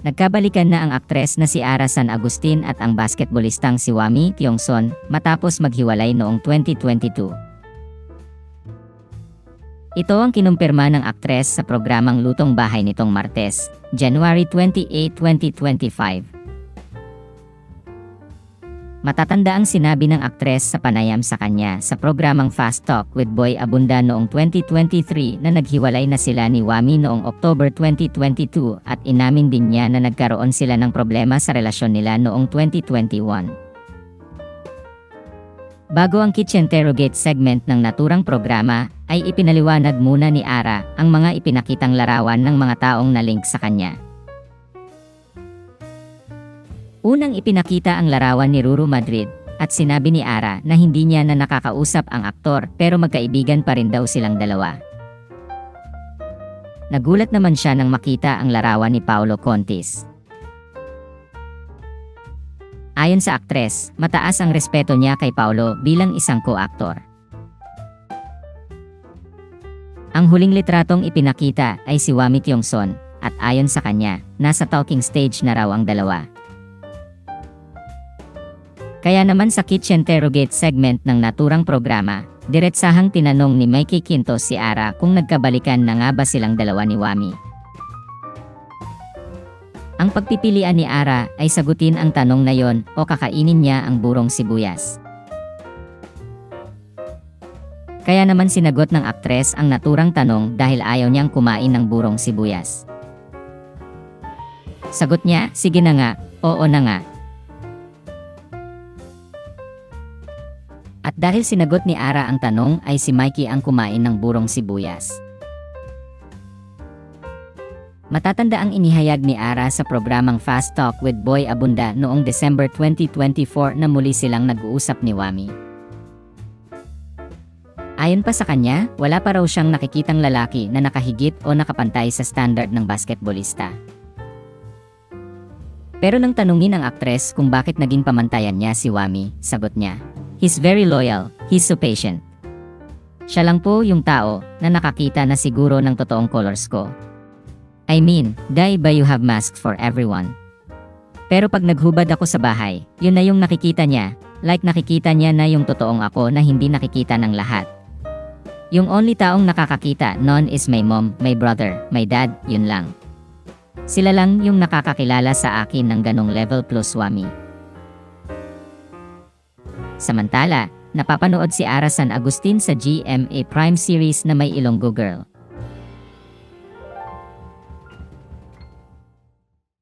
Nagkabalikan na ang aktres na si Ara San Agustin at ang basketballistang si Wami Kyung-son matapos maghiwalay noong 2022. Ito ang kinumpirma ng aktres sa programang Lutong Bahay nitong Martes, January 28, 2025. Matatanda ang sinabi ng aktres sa panayam sa kanya sa programang Fast Talk with Boy Abunda noong 2023 na naghiwalay na sila ni Wami noong October 2022 at inamin din niya na nagkaroon sila ng problema sa relasyon nila noong 2021. Bago ang Kitchenterrogate segment ng naturang programa, ay ipinaliwanag muna ni Ara ang mga ipinakitang larawan ng mga taong na-link sa kanya. Unang ipinakita ang larawan ni Ruru Madrid at sinabi ni Ara na hindi niya na nakakausap ang aktor pero magkaibigan pa rin daw silang dalawa. Nagulat naman siya nang makita ang larawan ni Paolo Contis. Ayon sa aktres, mataas ang respeto niya kay Paolo bilang isang co-aktor. Ang huling litratong ipinakita ay si Wami Kyung-son at ayon sa kanya, nasa talking stage na raw ang dalawa. Kaya naman sa Kitchenterrogate segment ng naturang programa, diretsahang tinanong ni Mikey Quintos si Ara kung nagkabalikan na nga ba silang dalawa ni Wami. Ang pagpipilian ni Ara ay sagutin ang tanong na yon o kakainin niya ang burong sibuyas. Kaya naman sinagot ng aktres ang naturang tanong dahil ayaw niyang kumain ng burong sibuyas. Sagot niya, sige na nga, oo na nga. At dahil sinagot ni Ara ang tanong ay si Mikey ang kumain ng burong sibuyas. Matatanda ang inihayag ni Ara sa programang Fast Talk with Boy Abunda noong December 2024 na muli silang nag-uusap ni Wami. Ayon pa sa kanya, wala pa raw siyang nakikitang lalaki na nakahigit o nakapantay sa standard ng basketballista. Pero nang tanungin ang aktres kung bakit naging pamantayan niya si Wami, sagot niya, "He's very loyal, he's so patient. Siya lang po yung tao na nakakita na siguro ng totoong colors ko. I mean, di ba you have masks for everyone? Pero pag naghubad ako sa bahay, yun na yung nakikita niya, like nakikita niya na yung totoong ako na hindi nakikita ng lahat. Yung only taong nakakakita noon is my mom, my brother, my dad, yun lang. Sila lang yung nakakakilala sa akin ng ganong level plus Wami." Samantala, napapanood si Ara San Agustin sa GMA Prime series na may Ilonggo Girl.